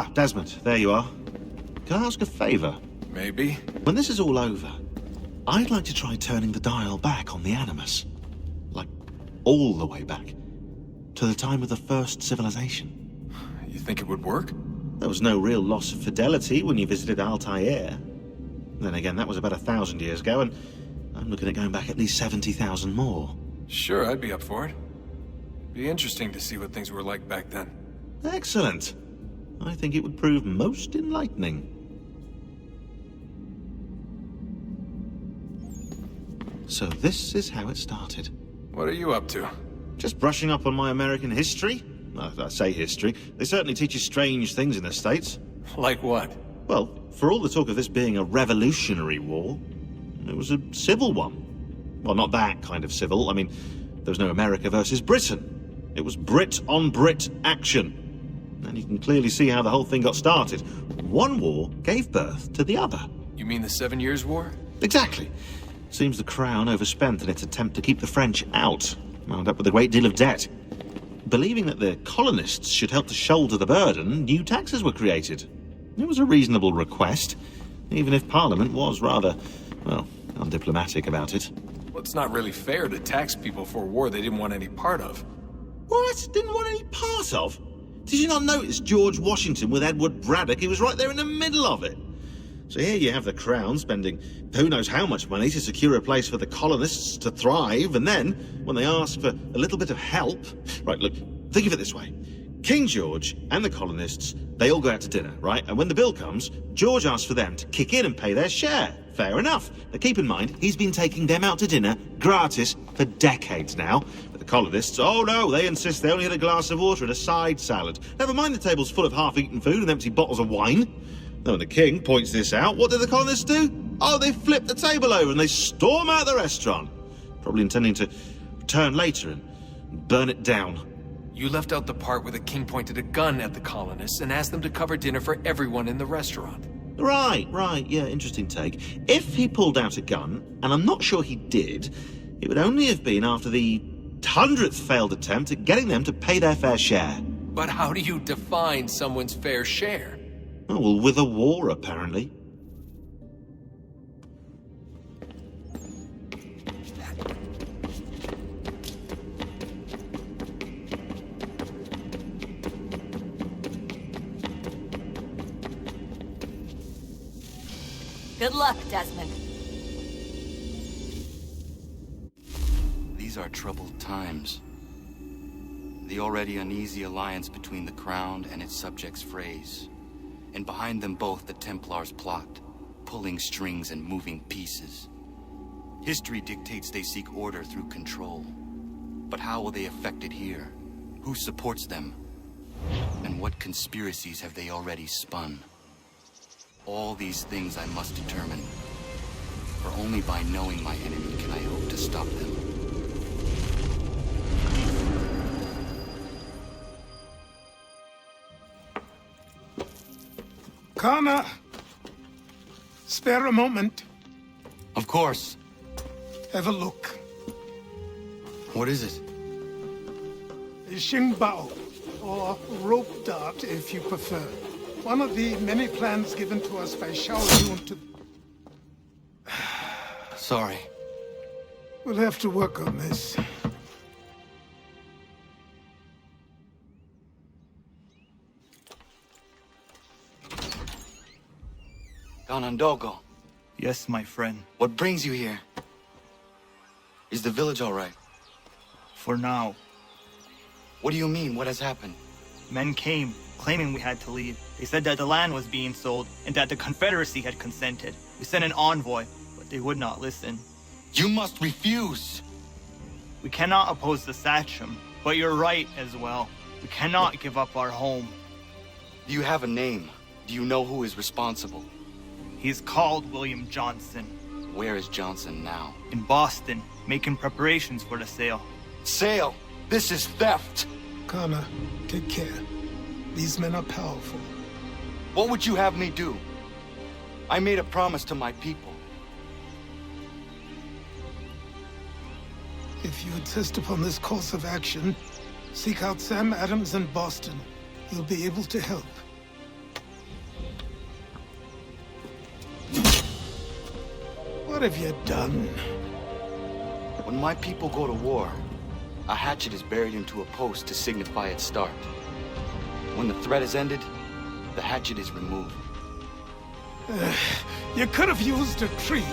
Ah, Desmond, there you are. Can I ask a favour? Maybe. When this is all over, I'd like to try turning the dial back on the Animus. Like, all the way back. To the time of the first civilization. You think it would work? There was no real loss of fidelity when you visited Altair. Then again, that was about 1,000 years ago, and I'm looking at going back at least 70,000 more. Sure, I'd be up for it. Be interesting to see what things were like back then. Excellent. I think it would prove most enlightening. So this is how it started. What are you up to? Just brushing up on my American history. Well, I say history. They certainly teach you strange things in the States. Like what? Well, for all the talk of this being a revolutionary war, it was a civil one. Well, not that kind of civil. I mean, there was no America versus Britain. It was Brit on Brit action. And you can clearly see how the whole thing got started. One war gave birth to the other. You mean the 7 Years' War? Exactly. Seems the Crown overspent in its attempt to keep the French out, wound up with a great deal of debt. Believing that the colonists should help to shoulder the burden, new taxes were created. It was a reasonable request, even if Parliament was rather, well, undiplomatic about it. Well, it's not really fair to tax people for a war they didn't want any part of. What? Didn't want any part of? Did you not notice George Washington with Edward Braddock? He was right there in the middle of it. So here you have the Crown spending who knows how much money to secure a place for the colonists to thrive, and then, when they ask for a little bit of help... Right, look, think of it this way. King George and the colonists, they all go out to dinner, right? And when the bill comes, George asks for them to kick in and pay their share. Fair enough. But keep in mind, he's been taking them out to dinner, gratis, for decades now. But the colonists, oh no, they insist they only had a glass of water and a side salad. Never mind the table's full of half-eaten food and empty bottles of wine. Now, when the king points this out, what do the colonists do? Oh, they flip the table over and they storm out the restaurant. Probably intending to return later and burn it down. You left out the part where the king pointed a gun at the colonists and asked them to cover dinner for everyone in the restaurant. Right, yeah, interesting take. If he pulled out a gun, and I'm not sure he did, it would only have been after the 100th failed attempt at getting them to pay their fair share. But how do you define someone's fair share? Oh, well, with a war, apparently. Good luck, Desmond. These are troubled times. The already uneasy alliance between the Crown and its subjects frays. And behind them both the Templars plot, pulling strings and moving pieces. History dictates they seek order through control. But how will they affect it here? Who supports them? And what conspiracies have they already spun? All these things I must determine. For only by knowing my enemy can I hope to stop them. Kana, spare a moment. Of course. Have a look. What is it? Xingbao, or rope dart if you prefer. One of the many plans given to us by Xiao Yun to... Sorry. We'll have to work on this. Ganondogo, Yes, my friend. what brings you here? Is the village all right? For now. What do you mean? What has happened? Men came, claiming we had to leave. They said that the land was being sold, and that the Confederacy had consented. We sent an envoy, but they would not listen. You must refuse! We cannot oppose the Sachem, but you're right as well. We cannot give up our home. Do you have a name? Do you know who is responsible? He is called William Johnson. Where is Johnson now? In Boston, making preparations for the sale. Sale! This is theft! Kana, take care. These men are powerful. What would you have me do? I made a promise to my people. If you insist upon this course of action, seek out Sam Adams in Boston. He'll be able to help. What have you done? When my people go to war, a hatchet is buried into a post to signify its start. When the threat is ended, the hatchet is removed. You could have used a tree.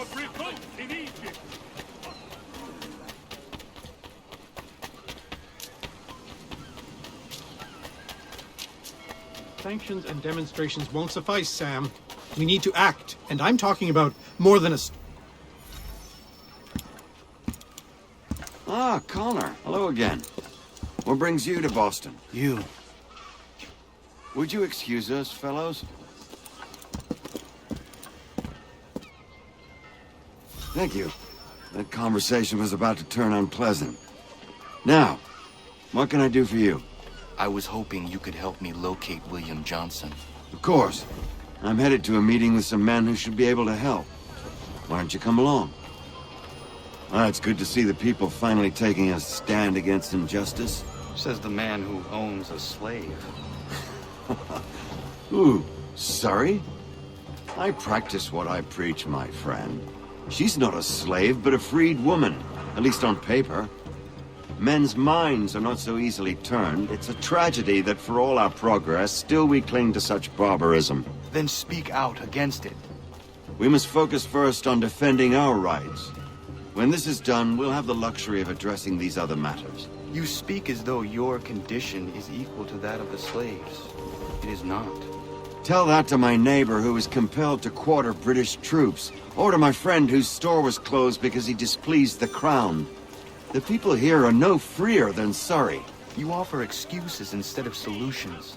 of revolt in Egypt. Sanctions and demonstrations won't suffice, Sam. We need to act, and I'm talking about more than a... Ah, Connor. Hello again. What brings you to Boston? You. Would you excuse us, fellows? Thank you. That conversation was about to turn unpleasant. Now, what can I do for you? I was hoping you could help me locate William Johnson. Of course. I'm headed to a meeting with some men who should be able to help. Why don't you come along? It's good to see the people finally taking a stand against injustice. Says the man who owns a slave. Ooh, sorry? I practice what I preach, my friend. She's not a slave, but a freed woman, at least on paper. Men's minds are not so easily turned. It's a tragedy that for all our progress, still we cling to such barbarism. Then speak out against it. We must focus first on defending our rights. When this is done, we'll have the luxury of addressing these other matters. You speak as though your condition is equal to that of the slaves. It is not. Tell that to my neighbor who was compelled to quarter British troops, or to my friend whose store was closed because he displeased the crown. The people here are no freer than Surrey. You offer excuses instead of solutions.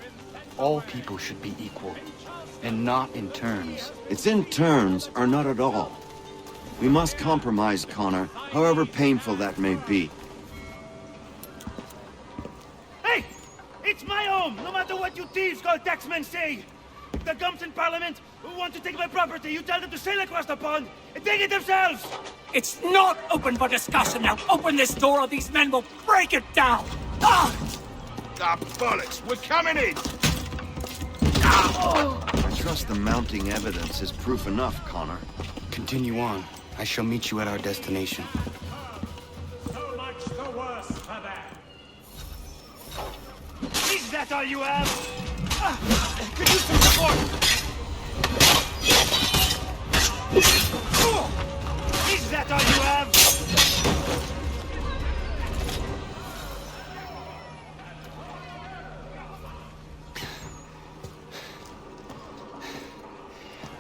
All people should be equal, and not in turns. It's in turns, or not at all. We must compromise, Connor, however painful that may be. Hey! It's my home, no matter what you thieves called taxmen say! If the gums in Parliament who want to take my property, you tell them to sail across the pond and take it themselves! It's not open for discussion now. Open this door or these men will break it down. Ah! Ah, bollocks! We're coming in! I trust the mounting evidence is proof enough, Connor. Continue on. I shall meet you at our destination. So much the worse for them. Is that all you have? Could use some support! Is that all you have?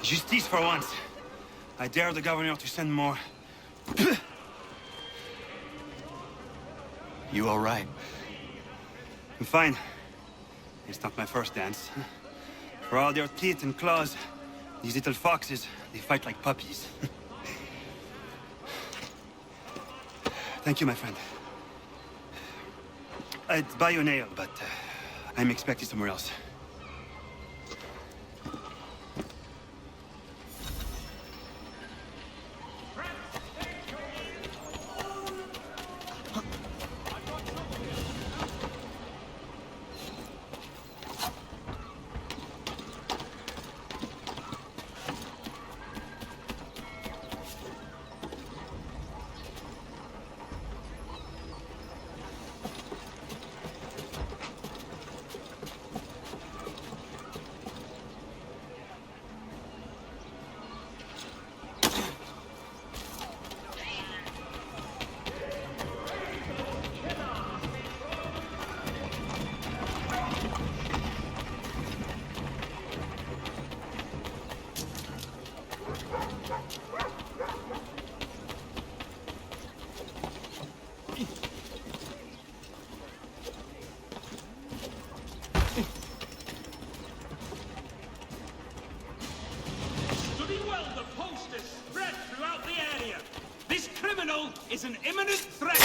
Justice for once. I dare the governor to send more. You all right? I'm fine. It's not my first dance. For all their teeth and claws, these little foxes, they fight like puppies. Thank you, my friend. I'd buy you an ale, but I'm expected somewhere else. Is an imminent threat.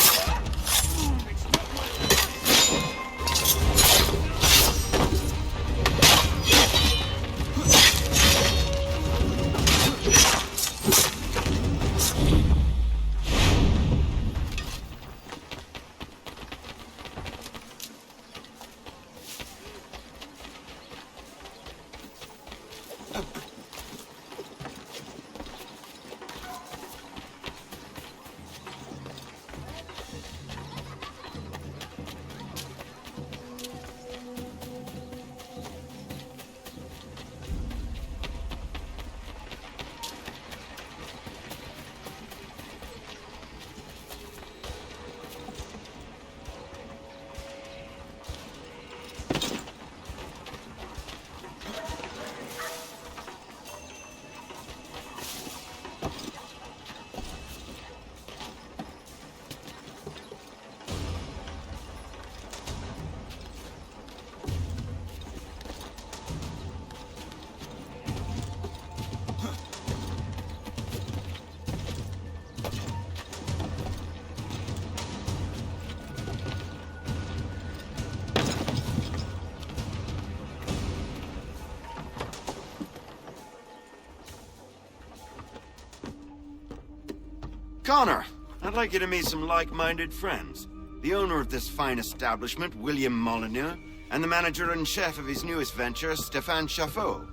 Connor, I'd like you to meet some like-minded friends. The owner of this fine establishment, William Molyneux, and the manager and chef of his newest venture, Stéphane Chaffeau.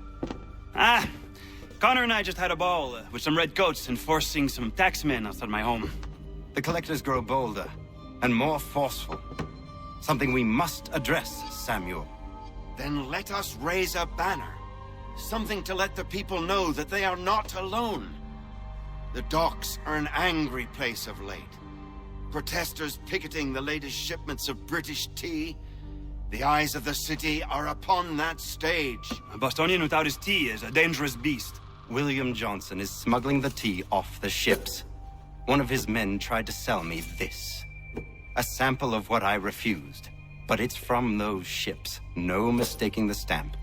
Ah, Connor and I just had a ball with some redcoats enforcing some taxmen outside my home. The collectors grow bolder and more forceful. Something we must address, Samuel. Then let us raise a banner. Something to let the people know that they are not alone. The docks are an angry place of late. Protesters picketing the latest shipments of British tea. The eyes of the city are upon that stage. A Bostonian without his tea is a dangerous beast. William Johnson is smuggling the tea off the ships. One of his men tried to sell me this. A sample of what I refused. But it's from those ships. No mistaking the stamp.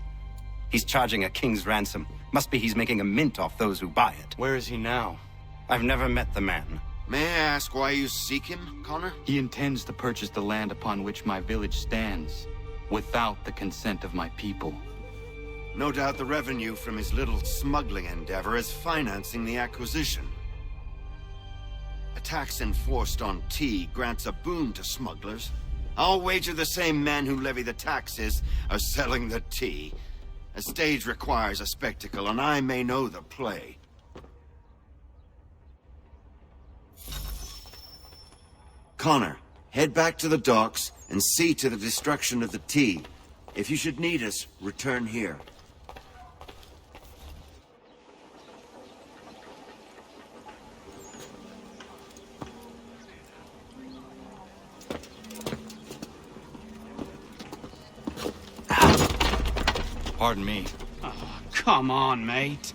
He's charging a king's ransom. Must be he's making a mint off those who buy it. Where is he now? I've never met the man. May I ask why you seek him, Connor? He intends to purchase the land upon which my village stands, without the consent of my people. No doubt the revenue from his little smuggling endeavor is financing the acquisition. A tax enforced on tea grants a boon to smugglers. I'll wager the same men who levy the taxes are selling the tea. A stage requires a spectacle, and I may know the play. Connor, head back to the docks and see to the destruction of the tea. If you should need us, return here. Pardon me. Oh, come on, mate.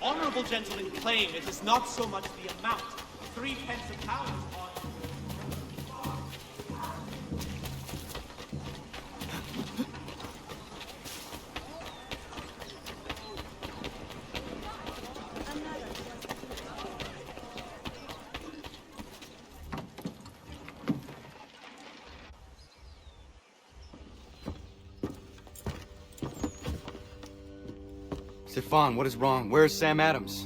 honorable gentlemen claim it is not so much the amount. 3 pence a pound on... Stefan, what is wrong? Where's Sam Adams?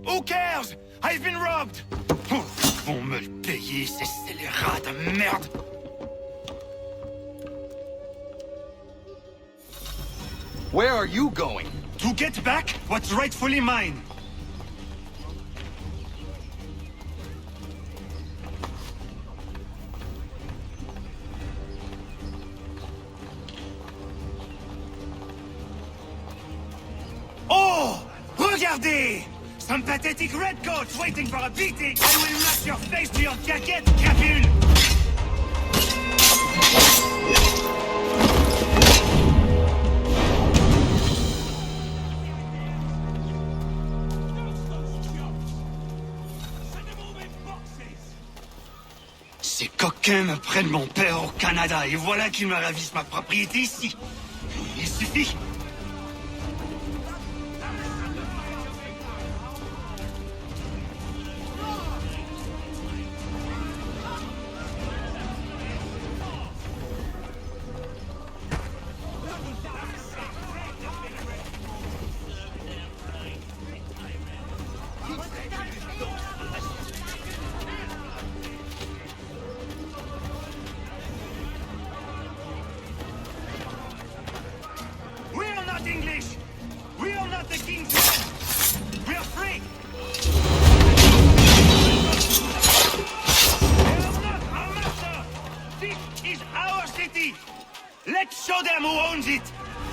Who cares? I've been robbed! Oh, ils vont me le payer, ces scélérats de merde! Where are you going? To get back what's rightfully mine! Oh! Regardez! Some pathetic redcoats waiting for a beating! I will knock your face to your jacket, crapule! Ces coquins me prennent mon père au Canada, et voilà qu'ils me ravissent ma propriété ici. Il suffit. We are not English! We are not the king's men! We are free! They are not our master! This is our city! Let's show them who owns it!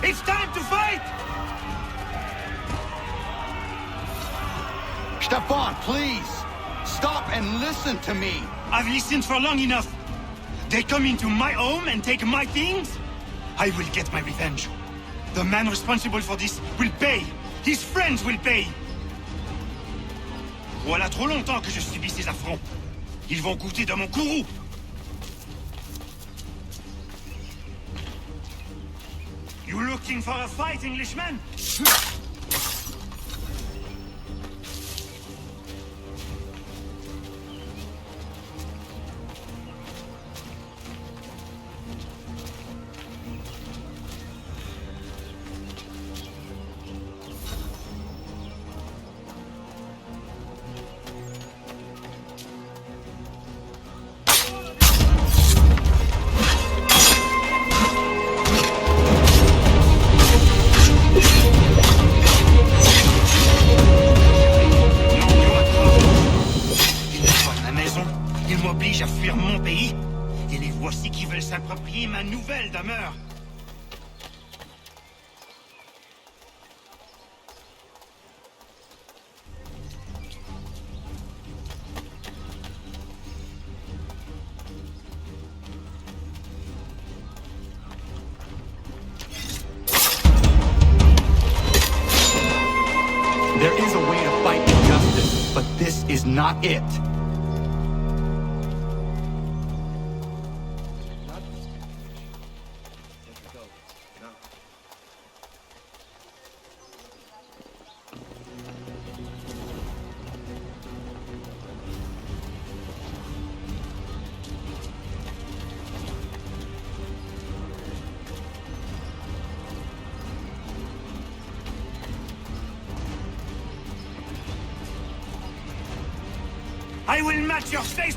It's time to fight! Stefan, please! Stop and listen to me! I've listened for long enough. They come into my home and take my things? I will get my revenge. The man responsible for this will pay. His friends will pay. Voilà trop longtemps que je subis ces affronts. Ils vont goûter de mon courroux. You looking for a fight, Englishman? Ils m'obligent à fuir mon pays, et les voici qui veulent s'approprier ma nouvelle demeure. There is a way to fight injustice, but this is not it. I will match your face!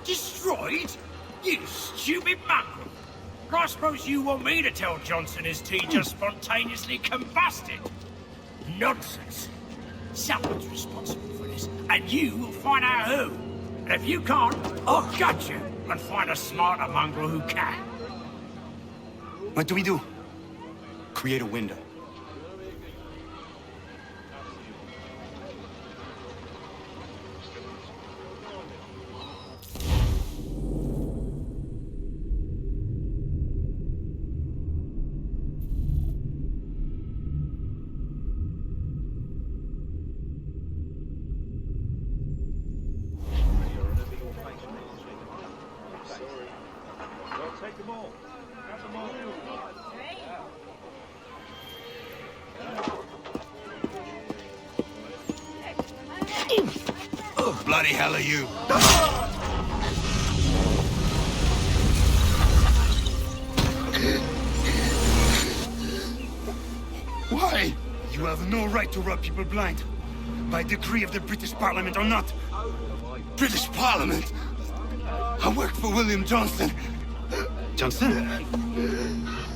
Destroyed? You stupid mongrel! I suppose you want me to tell Johnson his tea just spontaneously combusted? Nonsense! Someone's responsible for this, and you will find out who. And if you can't, I'll gut you and find a smarter mongrel who can. What do we do? Create a window. Bloody hell are you? Why? You have no right to rob people blind. By decree of the British Parliament or not. British Parliament? I worked for William Johnson. Johnson?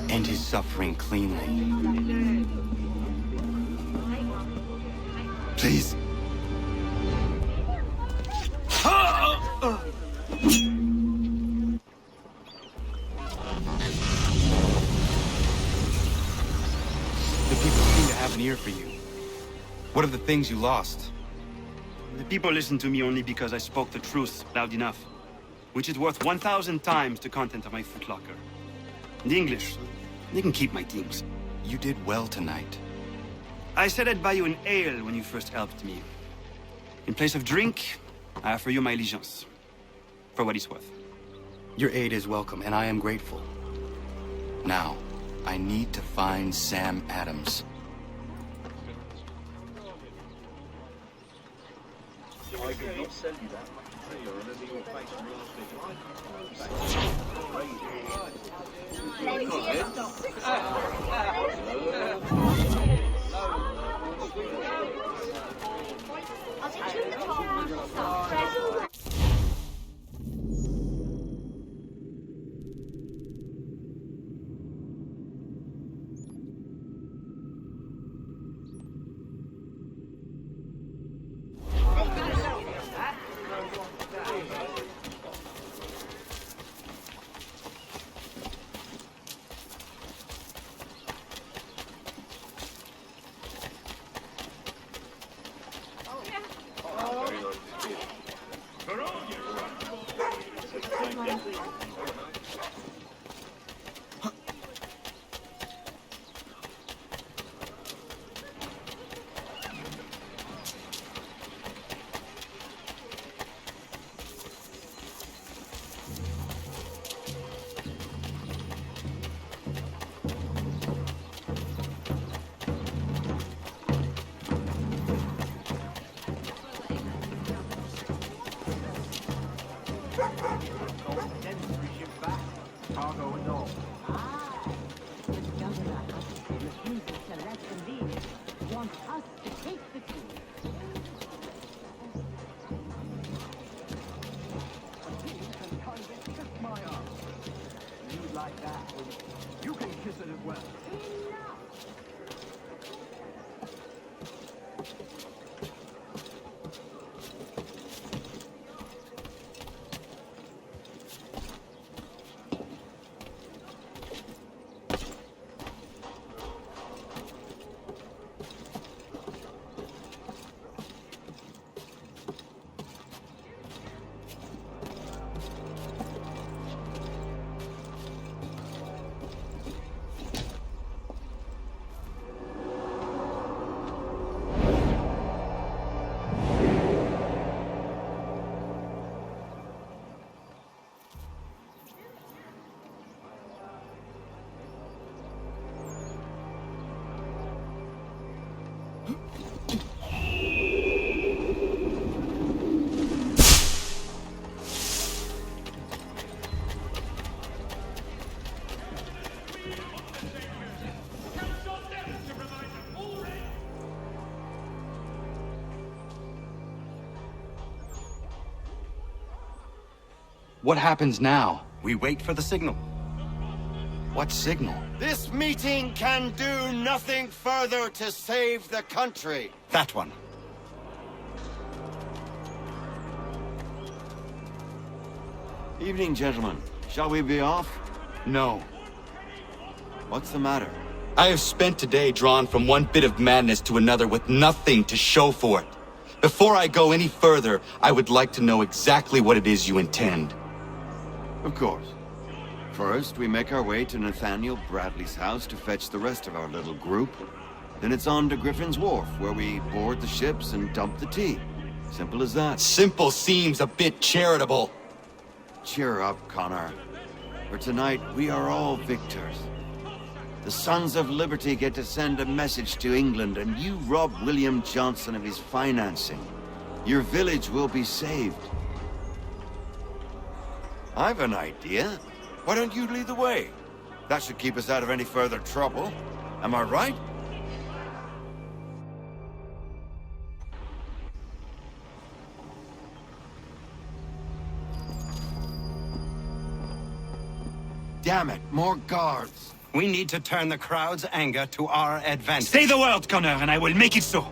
End his suffering cleanly. Please. The people seem to have an ear for you. What are the things you lost? The people listen to me only because I spoke the truth loud enough. Which is worth 1,000 times the content of my footlocker. The English, they can keep my things. You did well tonight. I said I'd buy you an ale when you first helped me. In place of drink, I offer you my allegiance. For what it's worth. Your aid is welcome, and I am grateful. Now, I need to find Sam Adams. I did not send you that. I remember your face from last week. What happens now? We wait for the signal. What signal? This meeting can do nothing further to save the country. That one. Evening, gentlemen. Shall we be off? No. What's the matter? I have spent today drawn from one bit of madness to another with nothing to show for it. Before I go any further, I would like to know exactly what it is you intend. Of course. First, we make our way to Nathaniel Bradley's house to fetch the rest of our little group. Then it's on to Griffin's Wharf, where we board the ships and dump the tea. Simple as that. Simple seems a bit charitable. Cheer up, Connor. For tonight, we are all victors. The Sons of Liberty get to send a message to England, and you rob William Johnson of his financing. Your village will be saved. I've an idea. Why don't you lead the way? That should keep us out of any further trouble. Am I right? Damn it, more guards. We need to turn the crowd's anger to our advantage. Say the word, Connor, and I will make it so.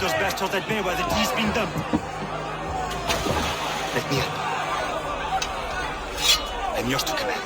Those bastards at bay while the deed's being done. Let me up. I'm yours to command.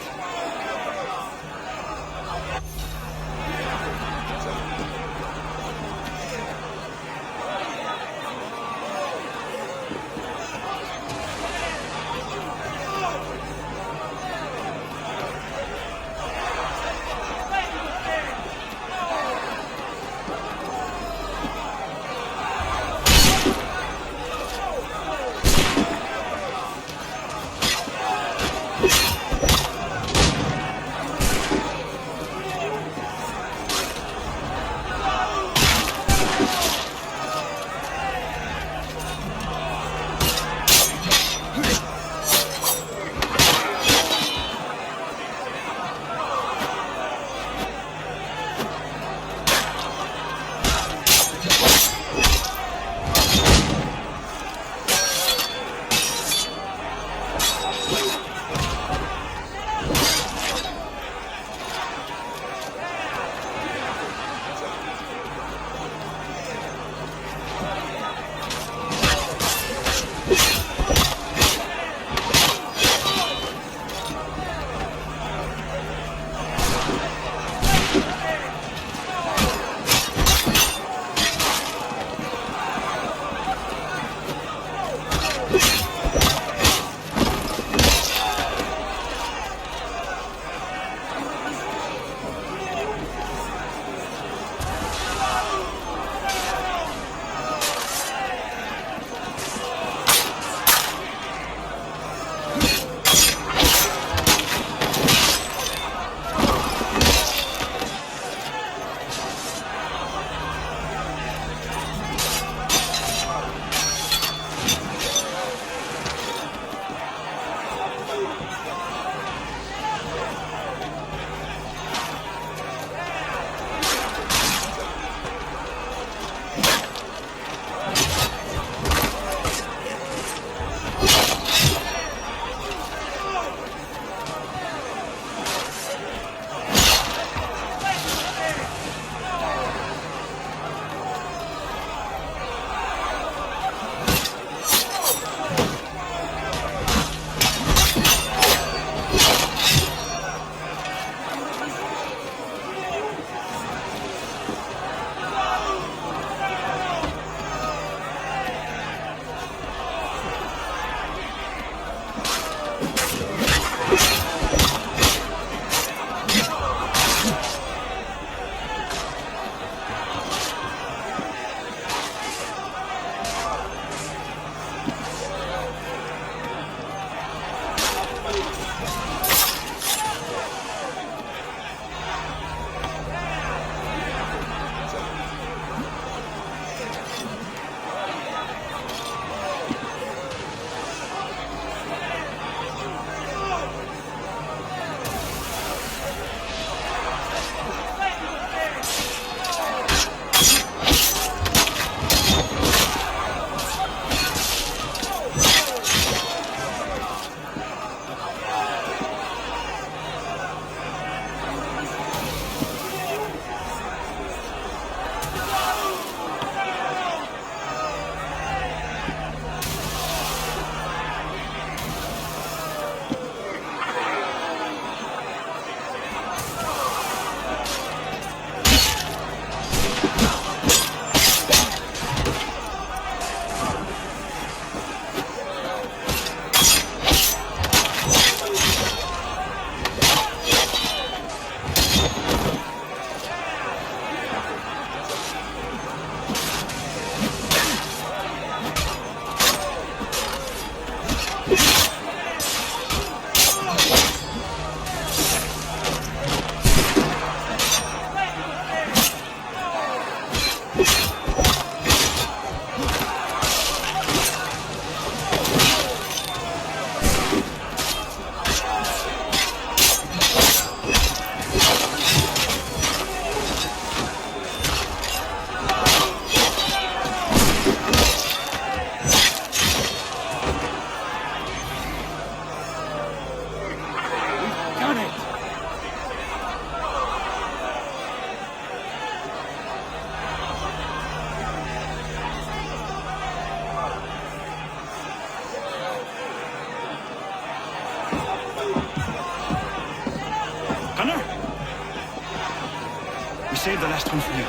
Save the last one for you.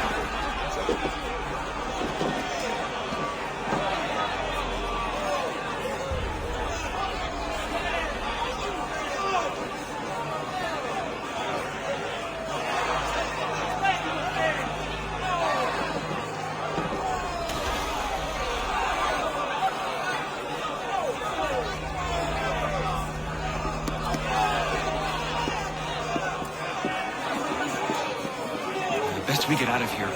Best we get out of here.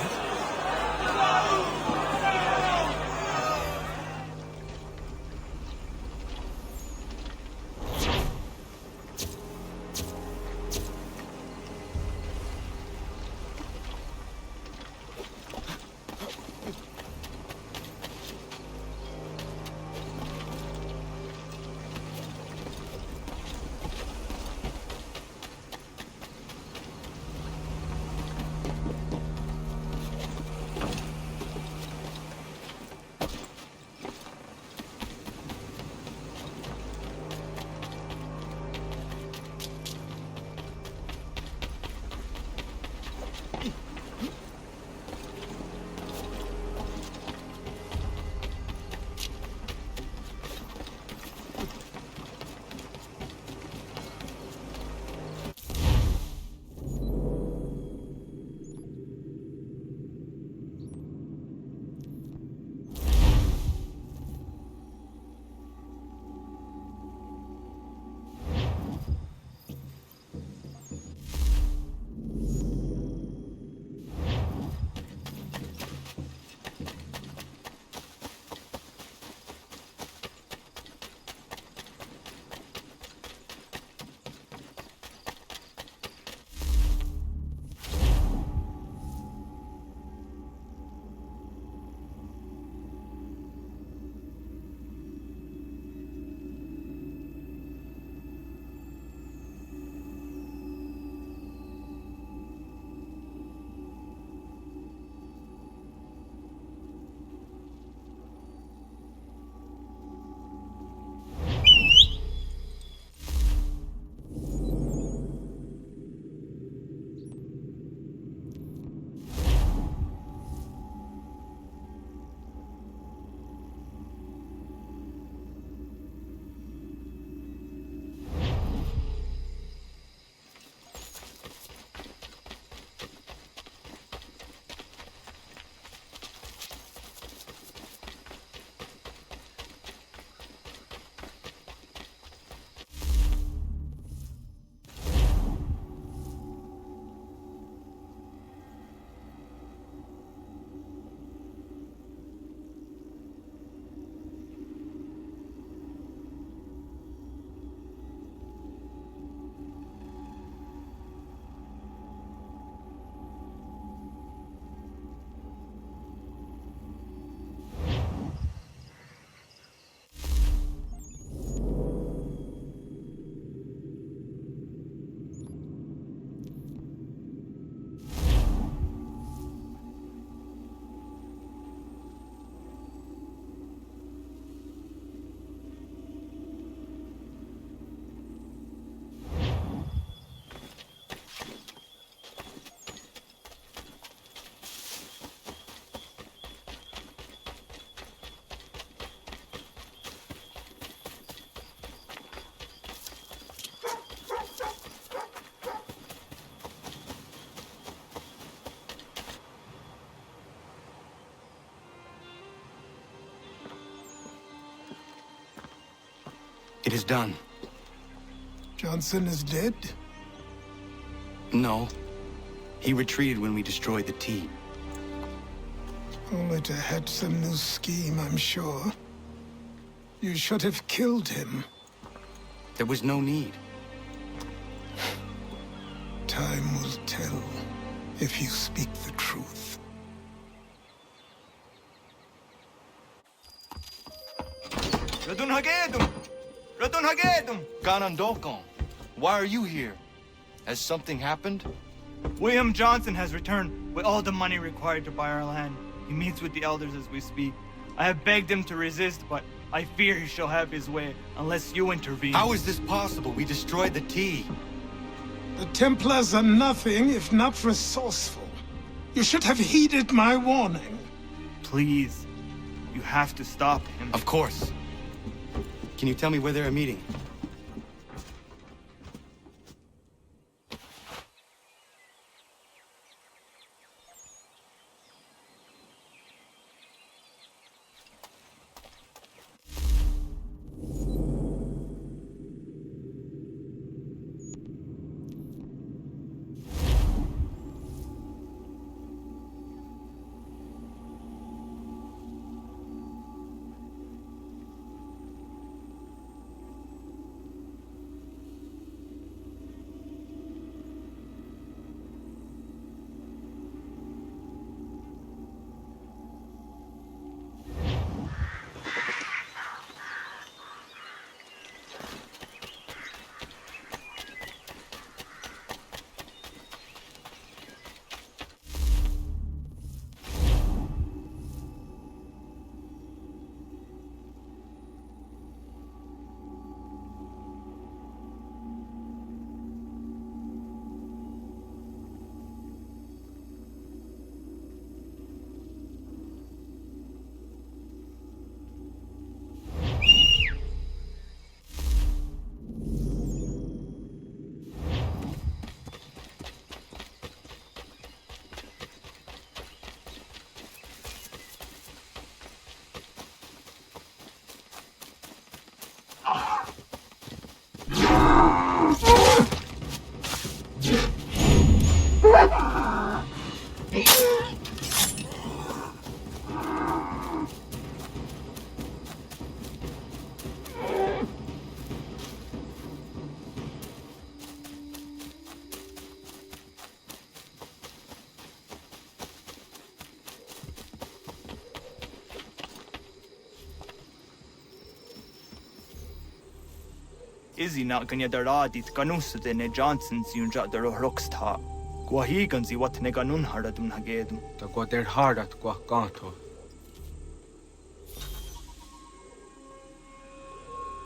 It is done. Johnson is dead? No. He retreated when we destroyed the T. Only to hatch some new scheme, I'm sure. You should have killed him. There was no need. Time will tell if you speak the truth. Ratonhnhaké! Ratonhnhaké! Ganondokon, why are you here? Has something happened? William Johnson has returned with all the money required to buy our land. He meets with the elders as we speak. I have begged him to resist, but I fear he shall have his way unless you intervene. How is this possible? We destroyed the T. The Templars are nothing if not resourceful. You should have heeded my warning. Please, you have to stop him. Of course. Can you tell me where they're meeting? Izzy not gonna daradit ganusade ne Johnson's yunja the rocksta. Guahiganzi what ne ganun haradum hagedum. Ta guader hardat gua ganto